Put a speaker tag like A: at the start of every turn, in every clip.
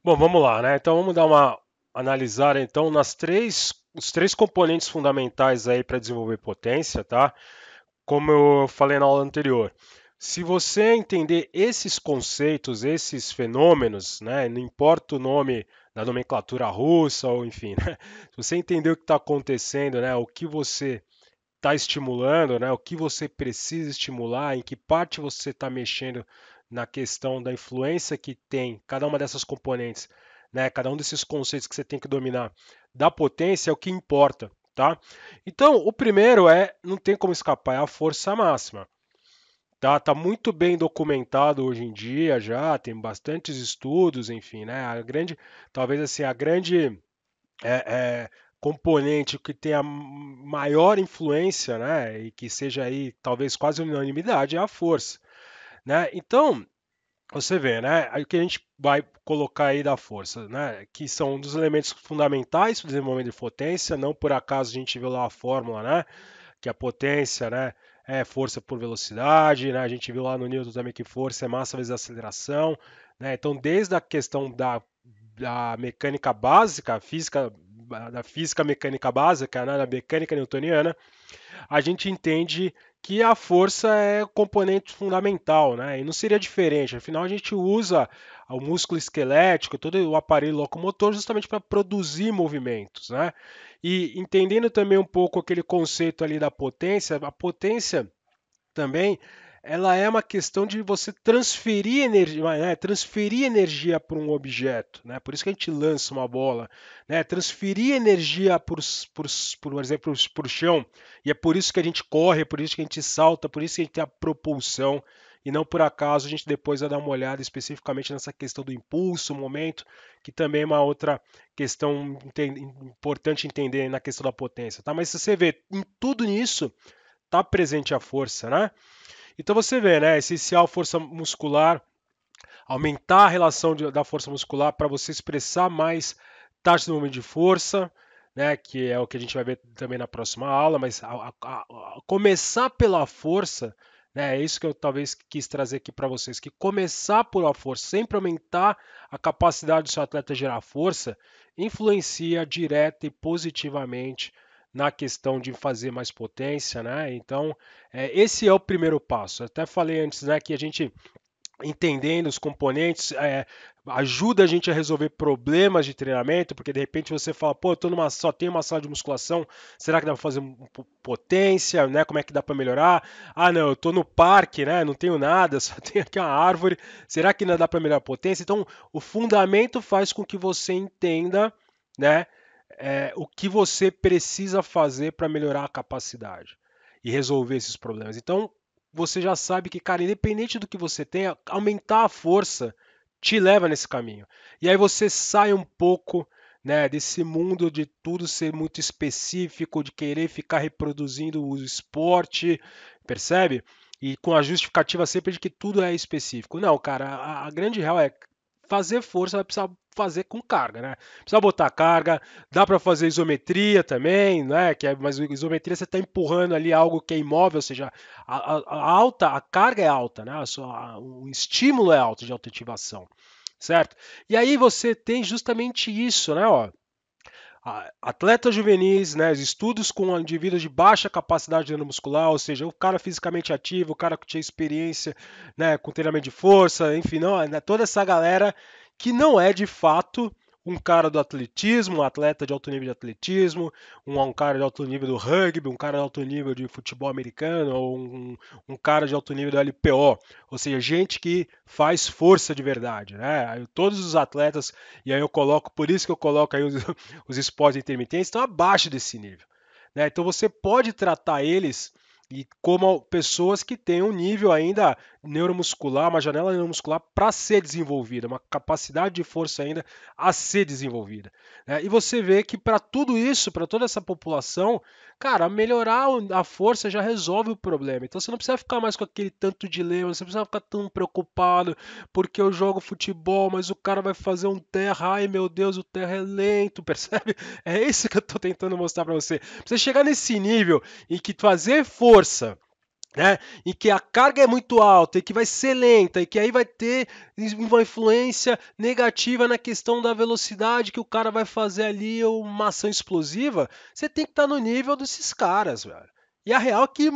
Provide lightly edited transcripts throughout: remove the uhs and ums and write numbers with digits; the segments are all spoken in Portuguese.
A: Bom, vamos lá, né? Então vamos dar uma analisada então os três componentes fundamentais aí para desenvolver potência, tá? Como eu falei na aula anterior. Se você entender esses conceitos, esses fenômenos, né? Não importa o nome da nomenclatura russa ou enfim, né? Se você entender o que está acontecendo, né? O que você está estimulando, né? O que você precisa estimular, em que parte você está mexendo na questão da influência que tem cada uma dessas componentes, né? Cada um desses conceitos que você tem que dominar da potência é o que importa, tá? Então, o primeiro não tem como escapar, é a força máxima. Tá muito bem documentado hoje em dia já, tem bastantes estudos, enfim, né? Talvez assim, a grande é, é, componente que tenha maior influência, né, e que seja aí talvez quase unanimidade, é a força, né? Então, você vê, né, aí o que a gente vai colocar aí da força, né, que são um dos elementos fundamentais do desenvolvimento de potência, não por acaso a gente viu lá a fórmula, né, que a potência, né, é força por velocidade, né? A gente viu lá no Newton também que força é massa vezes aceleração, né? Então, desde a questão da mecânica básica, física da física mecânica básica, né, da mecânica newtoniana, a gente entende que a força é componente fundamental, né? E não seria diferente. Afinal, a gente usa o músculo esquelético, todo o aparelho locomotor, justamente para produzir movimentos, né? E entendendo também um pouco aquele conceito ali da potência, a potência também ela é uma questão de você transferir energia, né? Transferir energia para um objeto, né? Por isso que a gente lança uma bola, né? Transferir energia por exemplo, por chão. E é por isso que a gente corre, é por isso que a gente salta, por isso que a gente tem a propulsão. E não por acaso a gente depois vai dar uma olhada especificamente nessa questão do impulso, momento, que também é uma outra questão importante entender na questão da potência, tá? Mas se você vê em tudo nisso está presente a força, né? Então você vê, né? É essencial força muscular, aumentar a relação da força muscular para você expressar mais taxa de movimento de força, né? Que é o que a gente vai ver também na próxima aula, mas começar pela força, né? É isso que eu talvez quis trazer aqui para vocês, que começar por a força, sempre aumentar a capacidade do seu atleta gerar força, influencia direta e positivamente na questão de fazer mais potência, né? Então, esse é o primeiro passo. Eu até falei antes, né, que a gente entendendo os componentes, ajuda a gente a resolver problemas de treinamento, porque de repente você fala, pô, só tenho uma sala de musculação, será que dá para fazer potência, né? Como é que dá para melhorar? Ah, não, eu estou no parque, né? Não tenho nada, só tenho aqui uma árvore. Será que ainda dá para melhorar a potência? Então, o fundamento faz com que você entenda, né? O que você precisa fazer para melhorar a capacidade e resolver esses problemas. Então, você já sabe que, cara, independente do que você tenha, aumentar a força te leva nesse caminho. E aí você sai um pouco, né, desse mundo de tudo ser muito específico, de querer ficar reproduzindo o esporte, percebe? E com a justificativa sempre de que tudo é específico. Não, cara, a grande real é fazer força, vai precisar fazer com carga, né? Precisa botar carga, dá para fazer isometria também, né? Mas isometria você está empurrando ali algo que é imóvel, ou seja, a carga é alta, né? O estímulo é alto de autoativação, certo? E aí você tem justamente isso, né? Ó, atletas juvenis, né, estudos com indivíduos de baixa capacidade neuromuscular, ou seja, o cara fisicamente ativo, o cara que tinha experiência, né, com treinamento de força, enfim, não, né, toda essa galera que não é de fato um cara do atletismo, um atleta de alto nível de atletismo, um cara de alto nível do rugby, um cara de alto nível de futebol americano, ou um cara de alto nível do LPO, ou seja, gente que faz força de verdade, né? Todos os atletas, e aí eu coloco, por isso que eu coloco aí os esportes intermitentes estão abaixo desse nível, né? Então você pode tratar eles como pessoas que têm um nível ainda neuromuscular, uma janela neuromuscular para ser desenvolvida, uma capacidade de força ainda a ser desenvolvida, né? E você vê que para tudo isso, para toda essa população, cara, melhorar a força já resolve o problema. Então você não precisa ficar mais com aquele tanto dilema, você não precisa ficar tão preocupado porque eu jogo futebol, mas o cara vai fazer um terra, ai meu Deus, o terra é lento, percebe? É isso que eu tô tentando mostrar para você. Pra você chegar nesse nível em que fazer força né, em que a carga é muito alta e que vai ser lenta e que aí vai ter uma influência negativa na questão da velocidade que o cara vai fazer ali uma ação explosiva, você tem que estar no nível desses caras, velho. E a real é que,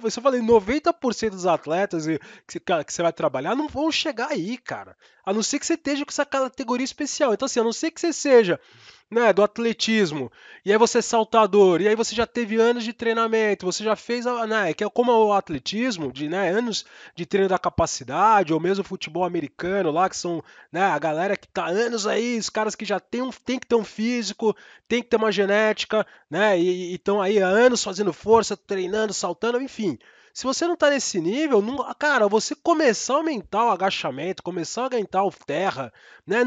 A: se eu falei, 90% dos atletas que você vai trabalhar não vão chegar aí, cara. A não ser que você esteja com essa categoria especial. Então, assim, a não ser que você seja, né, do atletismo, e aí você é saltador, e aí você já teve anos de treinamento, você já fez, né, que é como o atletismo, de, né, anos de treino da capacidade, ou mesmo o futebol americano lá, que são, né, a galera que tá anos aí, os caras que já tem que ter um físico, tem que ter uma genética, né, e estão aí há anos fazendo força, treinando, saltando, enfim. Se você não está nesse nível, cara, você começar a aumentar o agachamento, começar a aumentar o terra, né?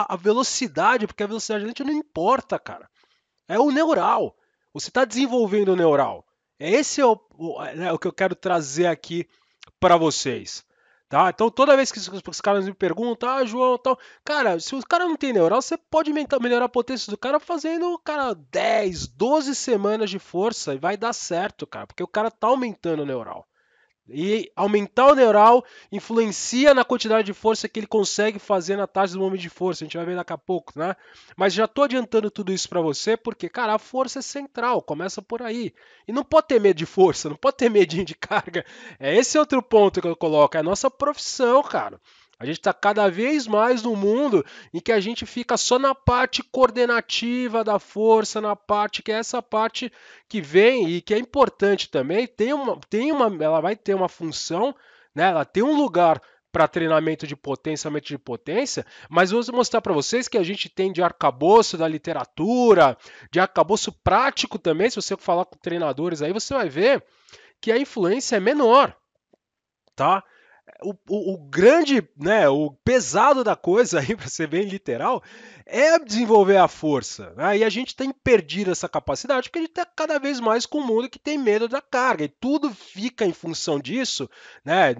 A: A velocidade, porque a velocidade da gente não importa, cara. É o neural. Você está desenvolvendo o neural. Esse é o que eu quero trazer aqui para vocês. Tá? Então, toda vez que os caras me perguntam, João, tal, cara, se o cara não tem neural, você pode melhorar a potência do cara fazendo, cara, 10, 12 semanas de força e vai dar certo, cara, porque o cara tá aumentando o neural. E aumentar o neural influencia na quantidade de força que ele consegue fazer na taxa do momento de força. A gente vai ver daqui a pouco, né? Mas já estou adiantando tudo isso para você porque, cara, a força é central, começa por aí. E não pode ter medo de força, não pode ter medinho de carga. É esse outro ponto que eu coloco, é a nossa profissão, cara. A gente está cada vez mais no mundo em que a gente fica só na parte coordenativa da força, na parte que é essa parte que vem e que é importante também, ela vai ter uma função, né? Ela tem um lugar para treinamento de potência, aumento de potência, mas eu vou mostrar para vocês que a gente tem de arcabouço da literatura, de arcabouço prático também, se você falar com treinadores aí, você vai ver que a influência é menor, tá? O grande, né, o pesado da coisa aí, para ser bem literal, é desenvolver a força. Né? E a gente tem perdido essa capacidade porque a gente está cada vez mais com um mundo que tem medo da carga. E tudo fica em função disso, né?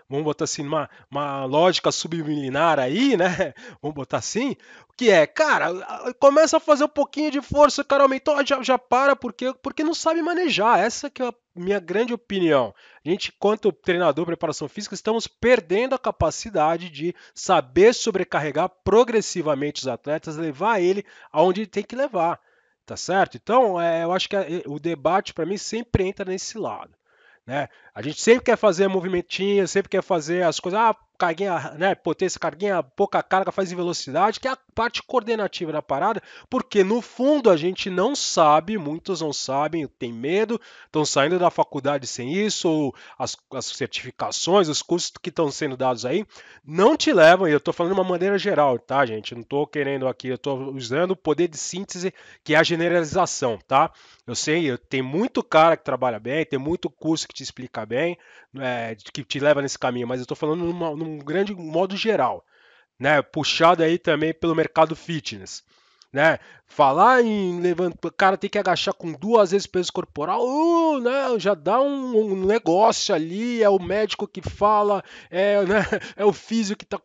A: Vamos botar assim, uma lógica subliminar aí, né? Vamos botar assim, que é, cara, começa a fazer um pouquinho de força, o cara aumentou, já para, porque não sabe manejar. Essa que é a minha grande opinião. A gente, quanto treinador de preparação física, estamos perdendo a capacidade de saber sobrecarregar progressivamente os atletas, levar ele aonde ele tem que levar, tá certo? Então, eu acho que o debate para mim sempre entra nesse lado. Né? A gente sempre quer fazer movimentinhos, sempre quer fazer as coisas, carguinha, né, potência, carguinha, pouca carga, faz em velocidade, que é a parte coordenativa da parada, porque no fundo a gente não sabe, muitos não sabem, tem medo, estão saindo da faculdade sem isso, ou as certificações, os cursos que estão sendo dados aí, não te levam, e eu estou falando de uma maneira geral, tá, gente? Eu não estou querendo aqui, eu estou usando o poder de síntese, que é a generalização, tá? Eu sei, tem muito cara que trabalha bem, tem muito curso que te explica bem, que te leva nesse caminho, mas eu estou falando num grande modo geral, né? Puxado aí também pelo mercado fitness. Né? Falar em levantar, o cara tem que agachar com 2 vezes o peso corporal, né? Já dá um negócio ali, é o médico que fala, né? É o físico que está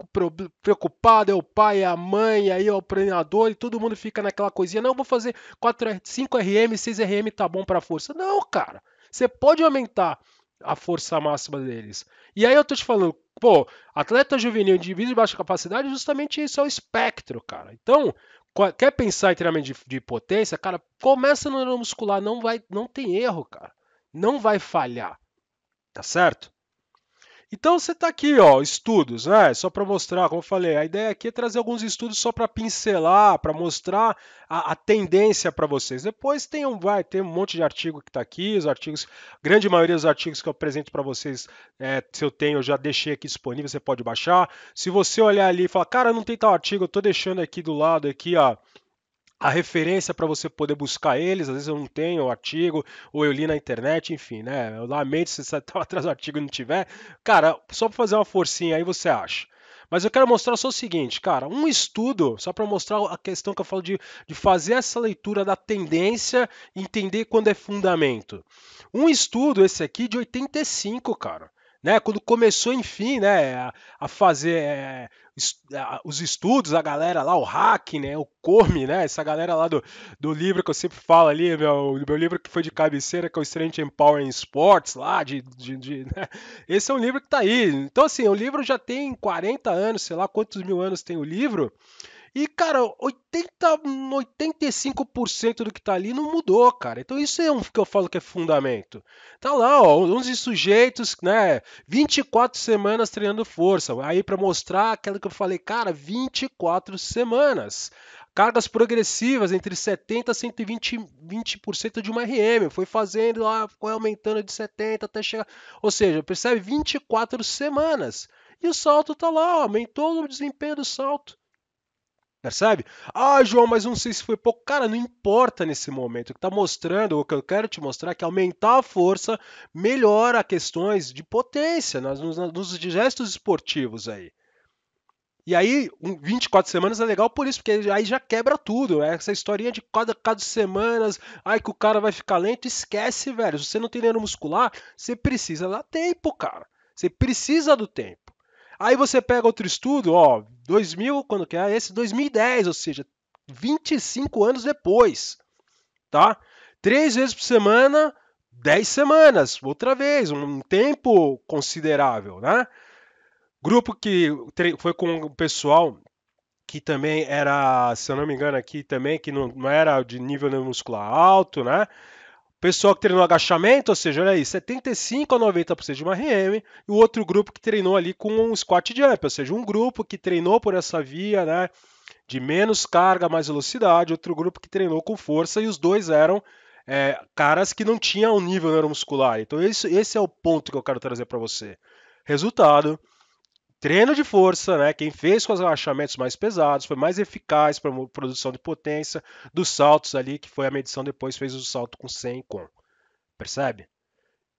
A: preocupado, é o pai, é a mãe, aí é o treinador, e todo mundo fica naquela coisinha, não, vou fazer 5 RM, 6 RM tá bom para força. Não, cara, você pode aumentar a força máxima deles. E aí eu tô te falando, pô, atleta juvenil, indivíduo de baixa capacidade, justamente isso é o espectro, cara. Então, quer pensar em treinamento de potência, cara, começa no neuromuscular, não tem erro, cara. Não vai falhar, tá certo? Então você está aqui, ó, estudos, né? Só para mostrar, como eu falei, a ideia aqui é trazer alguns estudos só para pincelar, para mostrar a tendência para vocês. Depois vai ter um monte de artigo que está aqui, os artigos, grande maioria dos artigos que eu apresento para vocês, se eu tenho, eu já deixei aqui disponível, você pode baixar. Se você olhar ali e falar, cara, não tem tal artigo, eu estou deixando aqui do lado aqui, ó, a referência para você poder buscar eles, às vezes eu não tenho o artigo, ou eu li na internet, enfim, né? Eu lamento se você estava atrás do artigo e não tiver. Cara, só para fazer uma forcinha aí você acha. Mas eu quero mostrar só o seguinte, cara, um estudo, só para mostrar a questão que eu falo de fazer essa leitura da tendência e entender quando é fundamento. Um estudo, esse aqui, de 85, cara. né? Quando começou, enfim, né, a fazer os estudos, a galera lá, o Hack, né, o Come, né, essa galera lá do livro que eu sempre falo ali, meu livro que foi de cabeceira, que é o Strength and Power in Sports, lá, né? Esse é um livro que tá aí. Então, assim, o livro já tem 40 anos, sei lá quantos mil anos tem o livro, e, cara, 85% do que tá ali não mudou, cara. Então isso é um que eu falo que é fundamento. Tá lá, ó, 11 sujeitos, né? 24 semanas treinando força. Aí para mostrar aquela que eu falei, cara, 24 semanas. Cargas progressivas entre 70 a 120% de uma RM. Foi fazendo lá, foi aumentando de 70 até chegar. Ou seja, percebe? 24 semanas. E o salto tá lá, ó, aumentou o desempenho do salto. Percebe? Ah, João, mas não sei se foi pouco. Cara, não importa nesse momento. O que está mostrando, o que eu quero te mostrar é que aumentar a força melhora questões de potência nos gestos esportivos aí. E aí, 24 semanas é legal por isso, porque aí já quebra tudo. Né? Essa historinha de cada semanas, ai que o cara vai ficar lento, esquece, velho. Se você não tem neuromuscular, você precisa dar tempo, cara. Você precisa do tempo. Aí você pega outro estudo, ó, 2000, quando que é? Esse 2010, ou seja, 25 anos depois, tá? 3 vezes por semana, 10 semanas, outra vez, um tempo considerável, né? Grupo que foi com o pessoal que também era, se eu não me engano aqui também, que não era de nível muscular alto, né? Pessoal que treinou agachamento, ou seja, olha aí, 75 a 90% de uma RM, e o outro grupo que treinou ali com um squat jump, ou seja, um grupo que treinou por essa via, né, de menos carga, mais velocidade, outro grupo que treinou com força, e os dois eram caras que não tinham um nível neuromuscular. Então esse é o ponto que eu quero trazer para você. Resultado, treino de força, né? Quem fez com os agachamentos mais pesados foi mais eficaz para a produção de potência dos saltos ali, que foi a medição depois fez o salto com 100 e com. Percebe?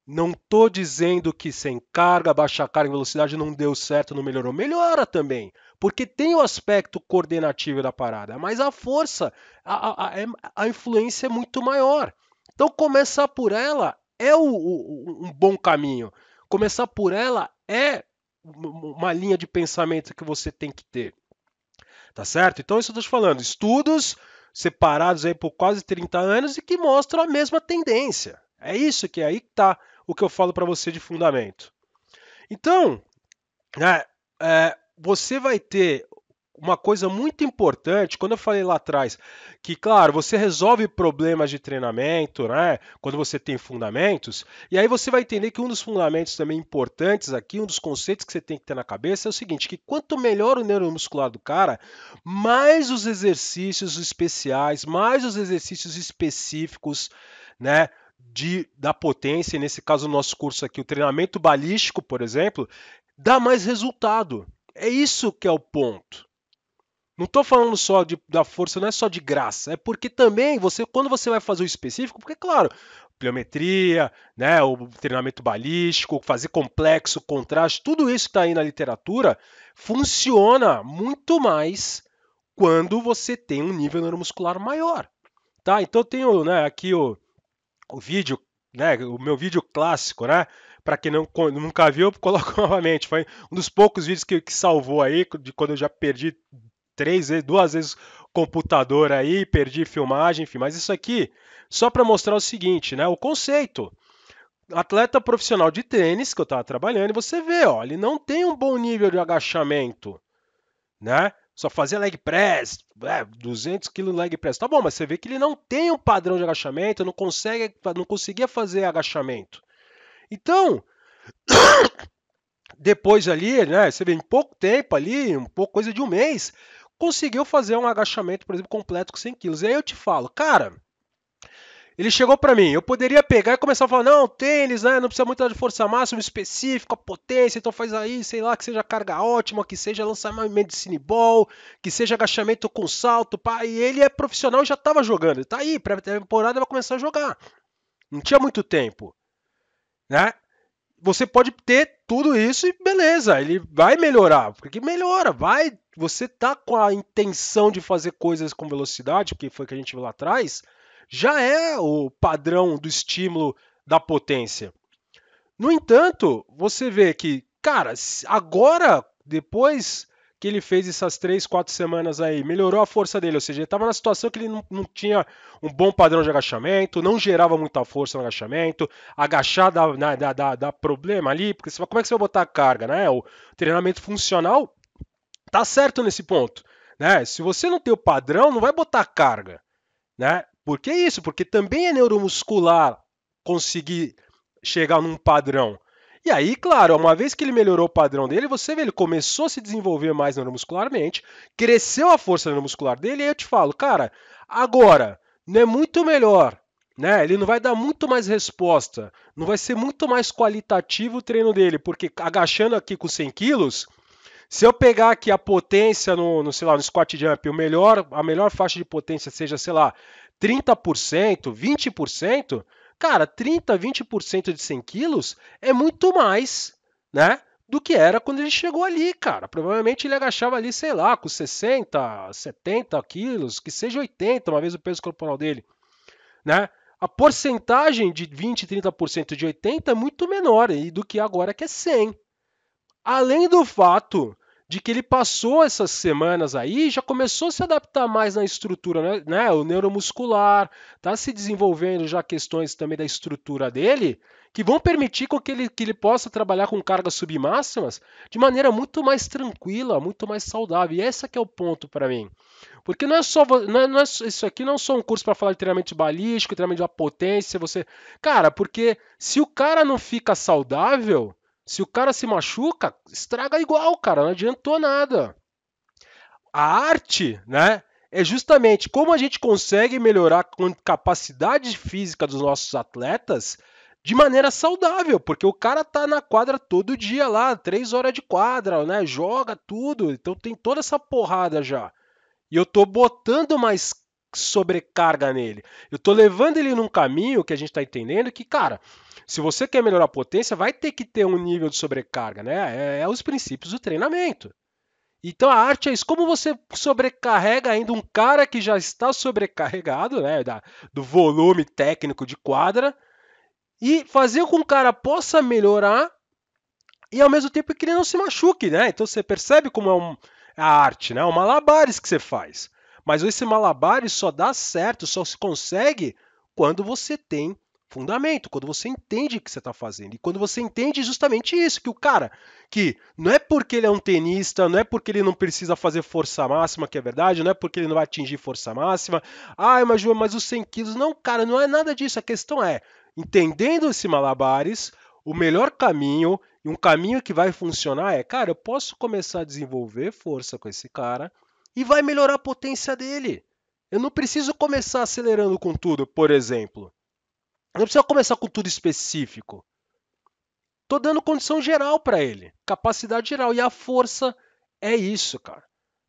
A: Não estou dizendo que sem carga, baixa carga e velocidade não deu certo, não melhorou. Melhora também, porque tem o aspecto coordenativo da parada, mas a força, a influência é muito maior. Então começar por ela é um bom caminho. Começar por ela é uma linha de pensamento que você tem que ter. Tá certo? Então isso eu estou te falando. Estudos separados aí por quase 30 anos e que mostram a mesma tendência. É isso que é aí que está o que eu falo para você de fundamento. Então, né, você vai ter uma coisa muito importante, quando eu falei lá atrás, que, claro, você resolve problemas de treinamento, né? Quando você tem fundamentos, e aí você vai entender que um dos fundamentos também importantes aqui, um dos conceitos que você tem que ter na cabeça é o seguinte, que quanto melhor o neuromuscular do cara, mais os exercícios especiais, mais os exercícios específicos, né? Da potência, nesse caso, o nosso curso aqui, o treinamento balístico, por exemplo, dá mais resultado. É isso que é o ponto. Não estou falando só da força, não é só de graça, é porque também quando você vai fazer o específico, porque claro, pliometria, né, o treinamento balístico, fazer complexo, contraste, tudo isso está aí na literatura, funciona muito mais quando você tem um nível neuromuscular maior, tá? Então eu tenho, né, aqui o vídeo, né, o meu vídeo clássico, né? Para quem nunca viu, eu coloco novamente. Foi um dos poucos vídeos que salvou aí, de quando eu já perdi 3 vezes, 2 vezes computador aí, perdi filmagem, enfim. Mas isso aqui só para mostrar o seguinte, né? O conceito. Atleta profissional de tênis que eu estava trabalhando, e você vê, ó, ele não tem um bom nível de agachamento, né? Só fazia leg press, 200 kg leg press. Tá bom, mas você vê que ele não tem um padrão de agachamento, não conseguia fazer agachamento. Então, depois ali, né, você vê em pouco tempo ali, um pouco coisa de um mês, conseguiu fazer um agachamento, por exemplo, completo com 100 quilos. E aí eu te falo, cara, ele chegou para mim, eu poderia pegar e começar a falar, não, tênis, né, não precisa muito de força máxima específica, potência, então faz aí, sei lá, que seja carga ótima, que seja lançamento de cineball, que seja agachamento com salto, pá, e ele é profissional e já estava jogando, ele tá aí, pré-temporada vai começar a jogar. Não tinha muito tempo, né? Você pode ter tudo isso e beleza, ele vai melhorar, porque melhora, vai, você tá com a intenção de fazer coisas com velocidade, que foi o que a gente viu lá atrás, já é o padrão do estímulo da potência. No entanto, você vê que, cara, agora, depois que ele fez essas 3, 4 semanas aí, melhorou a força dele, ou seja, ele estava na situação que ele não tinha um bom padrão de agachamento, não gerava muita força no agachamento, agachar dá problema ali, porque como é que você vai botar a carga, né? O treinamento funcional tá certo nesse ponto, né? Se você não tem o padrão, não vai botar carga, né? Por que isso? Porque também é neuromuscular conseguir chegar num padrão. E aí, claro, uma vez que ele melhorou o padrão dele, você vê, ele começou a se desenvolver mais neuromuscularmente, cresceu a força neuromuscular dele, e aí eu te falo, cara, agora, não é muito melhor, né? Ele não vai dar muito mais resposta, não vai ser muito mais qualitativo o treino dele, porque agachando aqui com 100 quilos, se eu pegar aqui a potência sei lá, no squat jump, a melhor faixa de potência seja, sei lá, 30%, 20%, cara, 30, 20% de 100 quilos é muito mais, né, do que era quando ele chegou ali, cara. Provavelmente ele agachava ali, sei lá, com 60, 70 quilos, que seja 80, uma vez o peso corporal dele, né? A porcentagem de 20, 30% de 80 é muito menor do que agora que é 100. Além do fato de que ele passou essas semanas aí, já começou a se adaptar mais na estrutura, né? O neuromuscular, está se desenvolvendo já questões também da estrutura dele, que vão permitir com que ele possa trabalhar com cargas submáximas de maneira muito mais tranquila, muito mais saudável. E esse que é o ponto para mim. Porque não é só isso aqui não é só um curso para falar de treinamento balístico, treinamento de potência, você, cara, porque se o cara não fica saudável, se o cara se machuca, estraga igual, cara, não adiantou nada. A arte, né, é justamente como a gente consegue melhorar a capacidade física dos nossos atletas de maneira saudável, porque o cara tá na quadra todo dia lá, 3 horas de quadra, né, joga tudo, então tem toda essa porrada já. E eu tô botando mais sobrecarga nele. Eu tô levando ele num caminho que a gente está entendendo que, cara, se você quer melhorar a potência, vai ter que ter um nível de sobrecarga, né? É os princípios do treinamento. Então a arte é isso. Como você sobrecarrega ainda um cara que já está sobrecarregado, né? Do volume técnico de quadra, e fazer com que o cara possa melhorar e ao mesmo tempo que ele não se machuque, né? Então você percebe como a arte, né? É um malabares que você faz. Mas esse malabares só dá certo, só se consegue quando você tem fundamento, quando você entende o que você está fazendo. E quando você entende justamente isso, que o cara, que não é porque ele é um tenista, não é porque ele não precisa fazer força máxima, que é verdade, não é porque ele não vai atingir força máxima. Ah, mas João, mas os 100 quilos. Não, cara, não é nada disso. A questão é, entendendo esse malabares, o melhor caminho e um caminho que vai funcionar é, cara, eu posso começar a desenvolver força com esse cara e vai melhorar a potência dele. Eu não preciso começar acelerando com tudo, por exemplo. Eu não preciso começar com tudo específico. Tô dando condição geral para ele, capacidade geral e a força é isso, cara.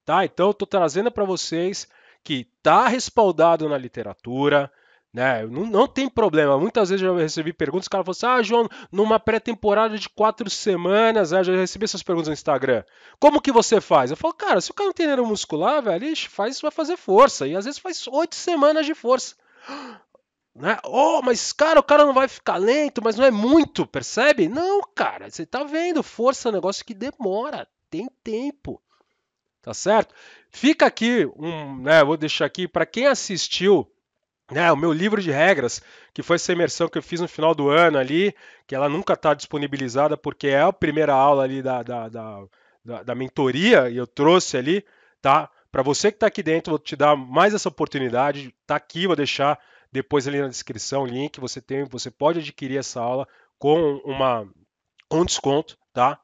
A: Tá? Então eu tô trazendo para vocês que tá respaldado na literatura, né? Não tem problema. Muitas vezes eu já recebi perguntas, os caras falam assim: ah, João, numa pré-temporada de 4 semanas, né? Já recebi essas perguntas no Instagram. Como que você faz? Eu falo, cara, se o cara não tem neuro muscular, velho, vai fazer força. E às vezes faz 8 semanas de força. Né? Oh, mas cara, o cara não vai ficar lento, mas não é muito, percebe? Não, cara, você tá vendo, força é um negócio que demora, tem tempo, tá certo? Fica aqui né, vou deixar aqui para quem assistiu, né, o meu livro de regras, que foi essa imersão que eu fiz no final do ano ali, que ela nunca está disponibilizada porque é a primeira aula ali da mentoria e eu trouxe ali, tá? Para você que está aqui dentro, vou te dar mais essa oportunidade, tá aqui, vou deixar depois ali na descrição o link, você pode adquirir essa aula com com desconto, tá?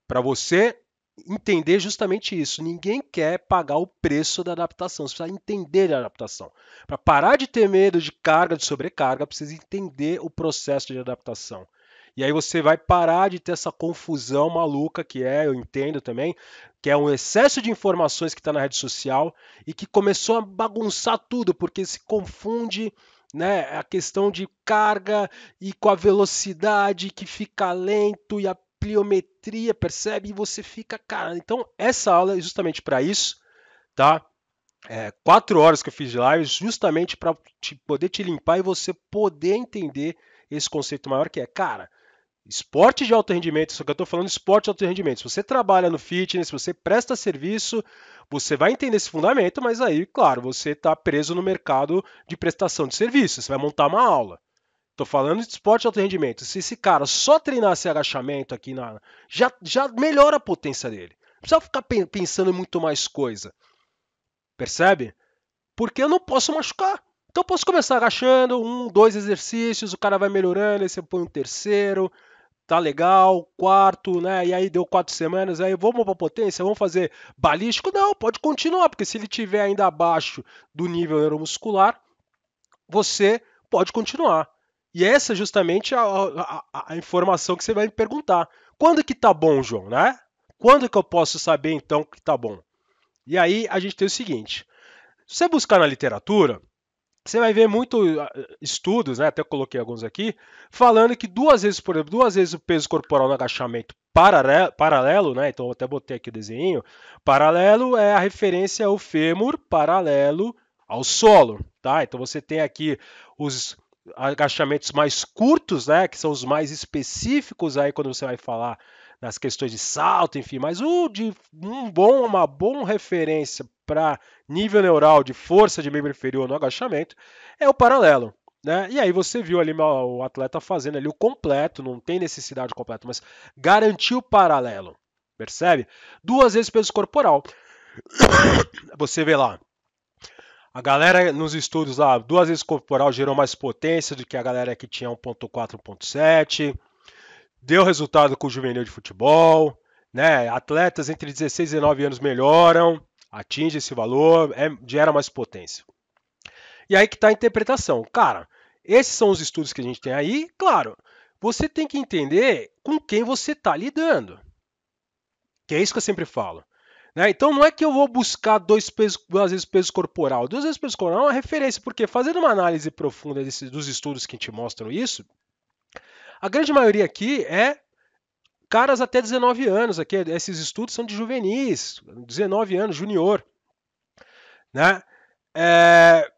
A: Para você entender justamente isso. Ninguém quer pagar o preço da adaptação. Você precisa entender a adaptação. Para parar de ter medo de carga, de sobrecarga, precisa entender o processo de adaptação. E aí você vai parar de ter essa confusão maluca que eu entendo também, que é um excesso de informações que está na rede social e que começou a bagunçar tudo, porque se confunde, né, a questão de carga e com a velocidade que fica lento e a pliometria, percebe? E você fica, cara. Então, essa aula é justamente para isso, tá? 4 horas que eu fiz de live, justamente para poder te limpar e você poder entender esse conceito maior que é, cara, Esporte de alto rendimento, só que eu estou falando de esporte de alto rendimento. Se você trabalha no fitness, se você presta serviço, você vai entender esse fundamento, mas aí, claro, você está preso no mercado de prestação de serviço. Você vai montar uma aula. Estou falando de esporte de alto rendimento. Se esse cara só treinasse agachamento aqui já melhora a potência dele. Não precisa ficar pensando em muito mais coisa. Percebe? Porque eu não posso machucar. Então eu posso começar agachando, 2 exercícios, o cara vai melhorando, aí você põe um terceiro, tá legal, quarto, né? E aí deu 4 semanas, aí vamos para potência, vamos fazer balístico? Não, pode continuar, porque se ele tiver ainda abaixo do nível neuromuscular, você pode continuar. E essa é justamente a informação que você vai me perguntar. Quando que tá bom, João, né? Quando que eu posso saber então que tá bom? E aí a gente tem o seguinte: se você buscar na literatura, você vai ver muito estudos, né, até eu coloquei alguns aqui, falando que 2 vezes, por exemplo, 2 vezes o peso corporal no agachamento paralelo, né, então eu até botei aqui o desenho, paralelo é a referência ao fêmur paralelo ao solo, tá? Então você tem aqui os agachamentos mais curtos, né, que são os mais específicos aí quando você vai falar nas questões de salto, enfim, mas uma boa referência para nível neural de força de membro inferior no agachamento é o paralelo. Né? E aí você viu ali o atleta fazendo ali o completo, não tem necessidade completa, mas garantiu o paralelo. Percebe? 2 vezes peso corporal. Você vê lá, a galera nos estudos lá, 2 vezes corporal gerou mais potência do que a galera que tinha 1.4, 1.7. Deu resultado com o juvenil de futebol, né? Atletas entre 16 e 19 anos melhoram, atinge esse valor, gera mais potência. E aí que está a interpretação. Cara, esses são os estudos que a gente tem aí. Claro, você tem que entender com quem você está lidando. Que é isso que eu sempre falo. Né? Então não é que eu vou buscar 2 vezes peso corporal. 2 vezes peso corporal é uma referência, porque fazendo uma análise profunda dos estudos que te mostram isso, a grande maioria aqui é caras até 19 anos. Aqui, esses estudos são de juvenis, 19 anos, junior. Né? É,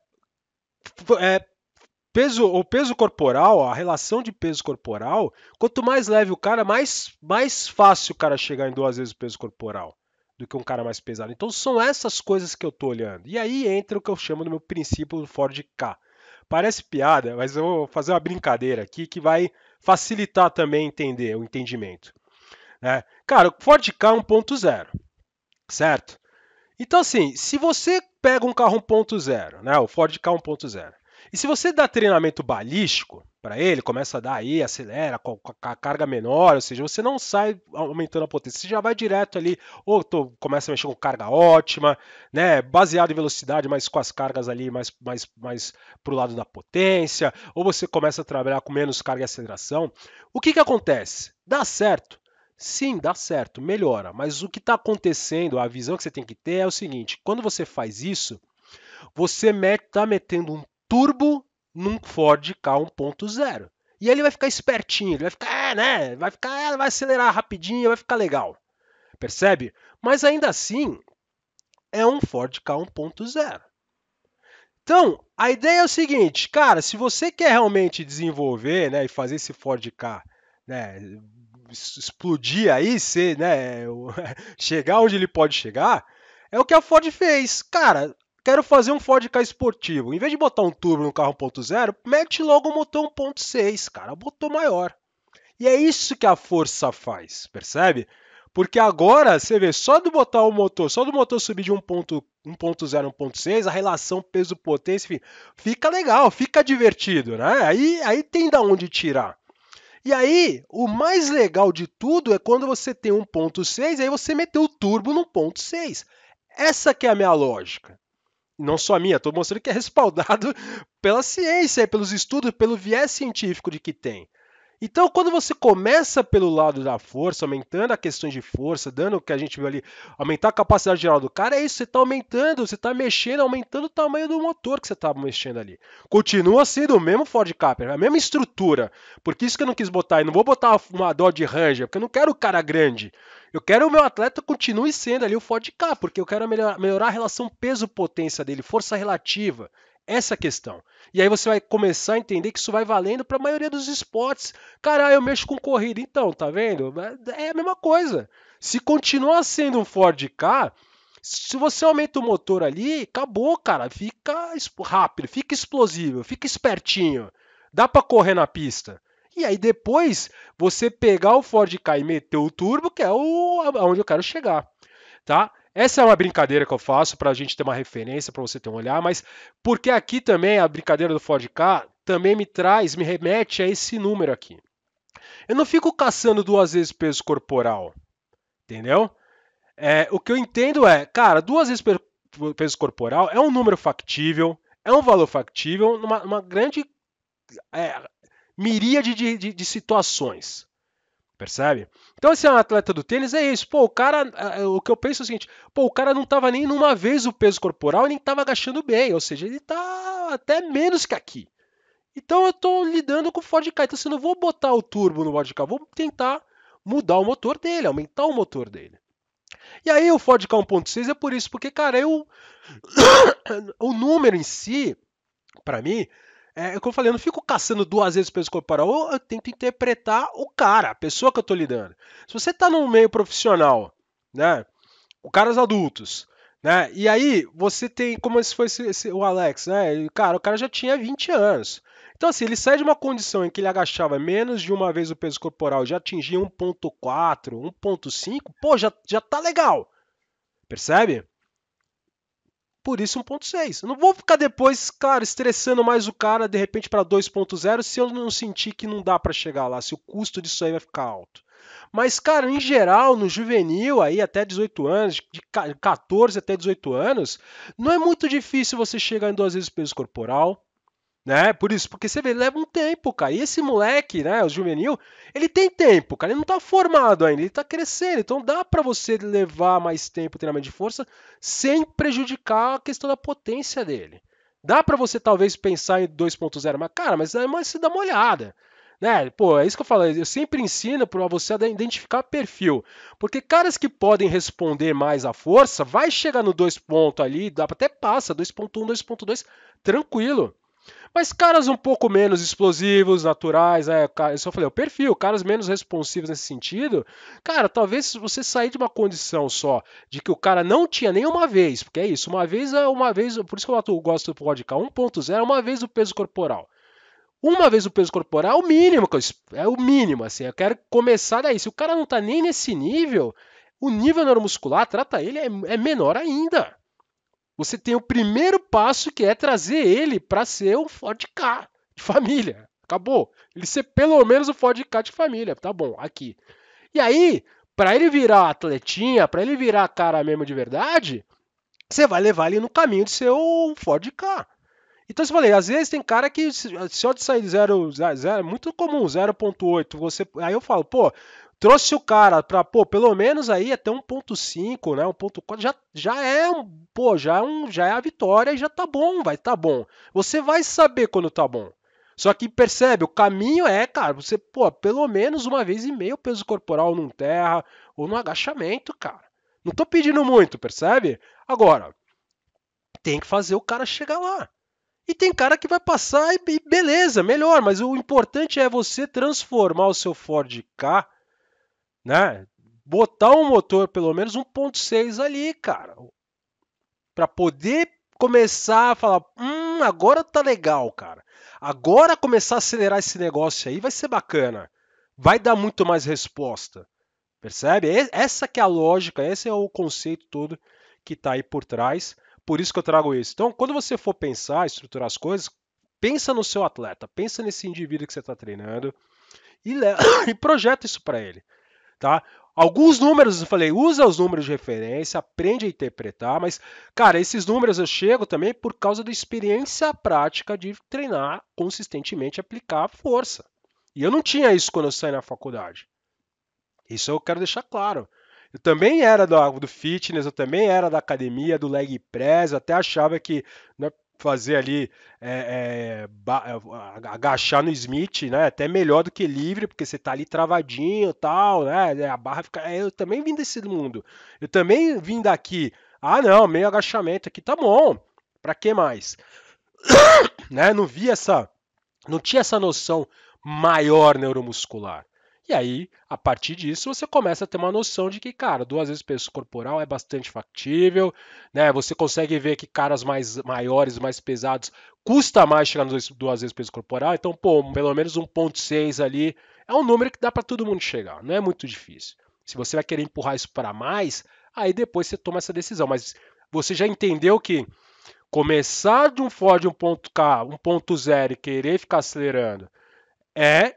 A: o peso corporal, a relação de peso corporal, quanto mais leve o cara, mais fácil o cara chegar em 2 vezes o peso corporal do que um cara mais pesado. Então são essas coisas que eu estou olhando. E aí entra o que eu chamo do meu princípio do Ford K. Parece piada, mas eu vou fazer uma brincadeira aqui que vai facilitar também entender o entendimento. Né? Cara, o Ford K 1.0, certo? Então assim, se você pega um carro 1.0, né, o Ford K 1.0, e se você dá treinamento balístico para ele, começa a dar aí, acelera com a carga menor, ou seja, você não sai aumentando a potência, você já vai direto ali, ou começa a mexer com carga ótima, né, baseado em velocidade, mas com as cargas ali mais para o lado da potência, ou você começa a trabalhar com menos carga e aceleração. O que acontece? Dá certo. Sim, dá certo, melhora. Mas o que está acontecendo, a visão que você tem que ter é o seguinte: quando você faz isso, você está metendo um turbo num Ford K 1.0. E ele vai ficar espertinho, ele vai ficar, né? Vai acelerar rapidinho, vai ficar legal. Percebe? Mas ainda assim, é um Ford K 1.0. Então, a ideia é o seguinte, cara, se você quer realmente desenvolver, né, e fazer esse Ford K, né, explodir aí, ser, né, chegar onde ele pode chegar, é o que a Ford fez. Cara, quero fazer um Ford Ka esportivo. Em vez de botar um turbo no carro 1.0, mete logo o motor 1.6, cara, motor maior. E é isso que a força faz, percebe? Porque agora, você vê, só do botar o motor, só do motor subir de 1.0 1.6, a relação peso-potência, enfim, fica legal, fica divertido, né? Aí tem da onde tirar. E aí, o mais legal de tudo é quando você tem 1.6 e aí você meteu o turbo no 1.6. Essa que é a minha lógica. Não só a minha, estou mostrando que é respaldado pela ciência, pelos estudos, pelo viés científico de que tem. Então, quando você começa pelo lado da força, aumentando a questão de força, dando o que a gente viu ali, aumentar a capacidade geral do cara, é isso, você está aumentando, você está mexendo, aumentando o tamanho do motor que você está mexendo ali. Continua sendo o mesmo Ford Ka, a mesma estrutura. Porque isso que eu não quis botar, e não vou botar uma Dodge Ranger, porque eu não quero o cara grande. Eu quero o meu atleta continue sendo ali o Ford Ka, porque eu quero melhorar a relação peso-potência dele, força relativa. Essa é a questão. E aí você vai começar a entender que isso vai valendo para a maioria dos esportes. Cara, eu mexo com corrida, então, tá vendo? É a mesma coisa. Se continuar sendo um Ford Ka, se você aumenta o motor ali, acabou, cara. Fica rápido, fica explosivo, fica espertinho. Dá para correr na pista. E aí depois você pegar o Ford Ka e meter o turbo, que é aonde eu quero chegar, tá? Essa é uma brincadeira que eu faço para a gente ter uma referência, para você ter um olhar, mas porque aqui também a brincadeira do Ford Ka também me remete a esse número aqui. Eu não fico caçando 2 vezes peso corporal, entendeu? O que eu entendo é, cara, 2 vezes peso corporal é um número factível, é um valor factível numa grande é, miríade de situações. Percebe? Então, esse é um atleta do tênis, é isso. Pô, o cara, o que eu penso é o seguinte: pô, o cara não tava nem numa vez o peso corporal e nem tava agachando bem, ou seja, ele tá até menos que aqui. Então, eu tô lidando com o Ford Ka. Então, se eu não vou botar o turbo no Ford Ka, vou tentar mudar o motor dele, aumentar o motor dele. E aí, o Ford Ka 1.6 é por isso, porque, cara, o número em si, para mim, como eu falei, eu não fico caçando 2 vezes o peso corporal, eu tento interpretar o cara, a pessoa que eu estou lidando. Se você está no meio profissional, né, com caras adultos, né, e aí você tem, como se fosse o Alex, né, cara, o cara já tinha 20 anos. Então, assim, ele sai de uma condição em que ele agachava menos de uma vez o peso corporal, já atingia 1.4, 1.5, pô, já tá legal, percebe? Por isso 1.6. Eu não vou ficar depois, claro, estressando mais o cara de repente para 2.0 se eu não sentir que não dá para chegar lá, se o custo disso aí vai ficar alto. Mas, cara, em geral, no juvenil, aí até 18 anos, de 14 até 18 anos, não é muito difícil você chegar em 2 vezes o peso corporal, né? Por isso, porque você vê, leva um tempo, cara. E esse moleque, né, o juvenil, ele tem tempo, cara. Ele não tá formado ainda, ele tá crescendo. Então dá para você levar mais tempo o treinamento de força sem prejudicar a questão da potência dele. Dá para você talvez pensar em 2.0, mas cara, mas você dá uma olhada. Né? Pô, é isso que eu falo, eu sempre ensino para você identificar perfil, porque caras que podem responder mais à força, vai chegar no 2 ponto ali, dá até passa, 2.1, 2.2, tranquilo. Mas caras um pouco menos explosivos, naturais, eu só falei, o perfil, caras menos responsivos nesse sentido, cara, talvez se você sair de uma condição só de que o cara não tinha nenhuma vez, porque é isso, uma vez, por isso que eu gosto do podcast 1.0, uma vez o peso corporal. Uma vez o peso corporal é o mínimo, é o mínimo, assim, eu quero começar daí. Se o cara não tá nem nesse nível, o nível neuromuscular, trata ele, é menor ainda. Você tem o primeiro passo que é trazer ele para ser um Ford Ka de família. Acabou. Ele ser pelo menos o Ford Ka de família. Tá bom, aqui. E aí, para ele virar atletinha, para ele virar cara mesmo de verdade, você vai levar ele no caminho de ser o Ford Ka. Então, eu falei, às vezes tem cara que só de sair de 0, é muito comum, 0.8, aí eu falo, pô, trouxe o cara para, pô, pelo menos aí até 1.5, né, 1.4, já é pô, já é a vitória e já tá bom, vai tá bom. Você vai saber quando tá bom. Só que percebe, o caminho é, cara, você, pô, pelo menos uma vez e meio o peso corporal num terra ou no agachamento, cara. Não tô pedindo muito, percebe? Agora, tem que fazer o cara chegar lá. E tem cara que vai passar e beleza, melhor, mas o importante é você transformar o seu Ford Ka, né? Botar um motor pelo menos 1.6 ali, cara, para poder começar a falar, agora tá legal, cara. Agora começar a acelerar esse negócio aí vai ser bacana. Vai dar muito mais resposta. Percebe? Essa que é a lógica, esse é o conceito todo que está aí por trás. Por isso que eu trago isso. Então, quando você for pensar, estruturar as coisas, pensa no seu atleta, pensa nesse indivíduo que você está treinando e, e projeta isso para ele, tá? Alguns números, eu falei, usa os números de referência, aprende a interpretar, mas, cara, esses números eu chego também por causa da experiência prática de treinar consistentemente, aplicar a força. E eu não tinha isso quando eu saí na faculdade. Isso eu quero deixar claro. Eu também era do fitness, eu também era da academia, do leg press, eu até achava que, né, fazer ali, agachar no Smith, né, até melhor do que livre, porque você tá ali travadinho e tal, né, a barra fica... eu também vim desse mundo. Eu também vim daqui, não, meio agachamento aqui, tá bom, pra que mais? né? Não tinha essa noção maior neuromuscular. E aí, a partir disso, você começa a ter uma noção de que, cara, 2 vezes peso corporal é bastante factível, né? Você consegue ver que caras mais maiores, mais pesados, custa mais chegar nos 2 vezes peso corporal. Então, pô, pelo menos 1,6 ali é um número que dá para todo mundo chegar. Não é muito difícil. Se você vai querer empurrar isso para mais, aí depois você toma essa decisão. Mas você já entendeu que começar de um Ford 1.0 e querer ficar acelerando é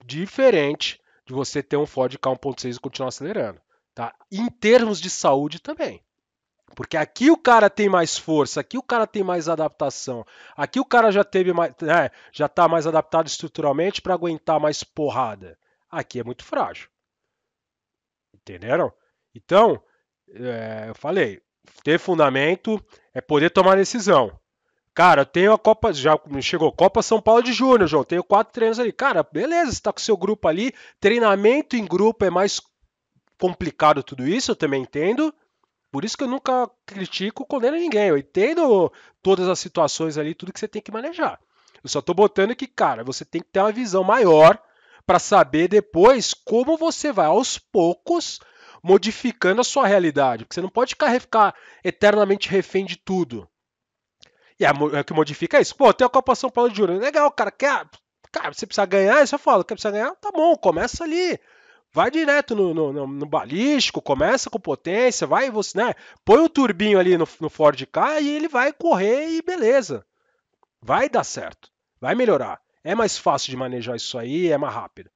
A: diferente de você ter um Ford Ka 1.6 e continuar acelerando, tá? Em termos de saúde também. Porque aqui o cara tem mais força, aqui o cara tem mais adaptação, aqui o cara já teve mais, já está mais adaptado estruturalmente para aguentar mais porrada. Aqui é muito frágil, entenderam? Então, eu falei, ter fundamento é poder tomar decisão. Cara, eu tenho a Copa, já chegou Copa São Paulo de Júnior, João. Tenho 4 treinos ali. Cara, beleza, você tá com o seu grupo ali. Treinamento em grupo é mais complicado tudo isso, eu também entendo. Por isso que eu nunca critico, condeno ninguém. Eu entendo todas as situações ali, tudo que você tem que manejar. Eu só tô botando que, cara, você tem que ter uma visão maior para saber depois como você vai aos poucos modificando a sua realidade. Porque você não pode ficar eternamente refém de tudo. E o que modifica é isso. Pô, tem a Copa São Paulo de Júnior. Legal, cara. Cara, você precisa ganhar? Isso eu falo. Quer precisar ganhar? Tá bom, começa ali. Vai direto no balístico, começa com potência, vai você, né? Põe o turbinho ali no Ford Ka e ele vai correr e beleza. Vai dar certo. Vai melhorar. É mais fácil de manejar isso aí, é mais rápido.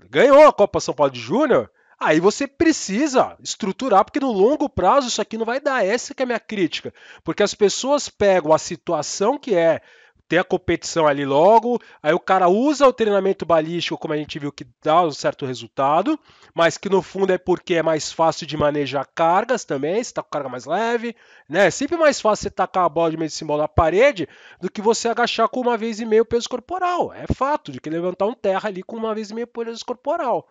A: Ganhou a Copa São Paulo de Júnior, aí você precisa estruturar, porque no longo prazo isso aqui não vai dar. Essa que é a minha crítica. Porque as pessoas pegam a situação que é ter a competição ali logo, aí o cara usa o treinamento balístico, como a gente viu que dá um certo resultado, mas que no fundo é porque é mais fácil de manejar cargas também, você tá com carga mais leve, né? É sempre mais fácil você tacar a bola de meio símbolo na parede do que você agachar com 1,5 vezes peso corporal. É fato de que levantar um terra ali com 1,5 vezes peso corporal.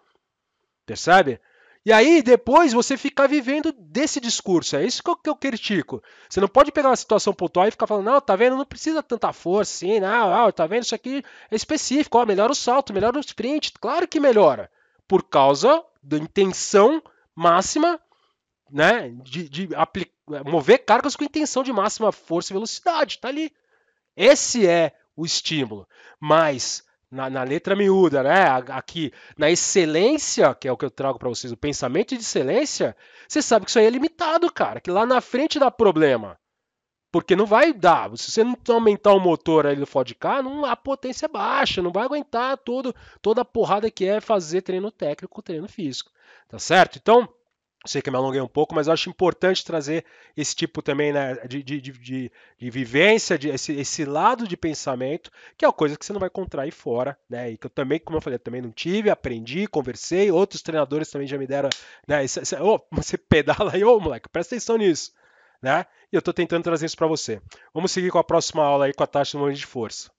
A: Percebe? E aí, depois, você ficar vivendo desse discurso. É isso que eu critico. Você não pode pegar uma situação pontual e ficar falando, não, tá vendo? Não precisa tanta força, assim, não, tá vendo? Isso aqui é específico, ó, melhora o salto, melhora o sprint. Claro que melhora. Por causa da intenção máxima, né, de mover cargas com intenção de máxima força e velocidade. Tá ali. Esse é o estímulo. Mas na letra miúda, né? Aqui na excelência, que é o que eu trago para vocês, o pensamento de excelência, você sabe que isso aí é limitado, cara. Que lá na frente dá problema. Porque não vai dar. Se você não aumentar o motor aí do Ford Ka, a potência é baixa, não vai aguentar toda a porrada que é fazer treino técnico, treino físico. Tá certo? Então, sei que eu me alonguei um pouco, mas eu acho importante trazer esse tipo também, né, de vivência, esse lado de pensamento, que é uma coisa que você não vai encontrar aí fora, né? E que eu também, como eu falei, eu também não tive, aprendi, conversei, outros treinadores também já me deram, né? Você pedala aí, ô moleque, presta atenção nisso, né? E eu estou tentando trazer isso para você. Vamos seguir com a próxima aula aí com a taxa de movimento de força.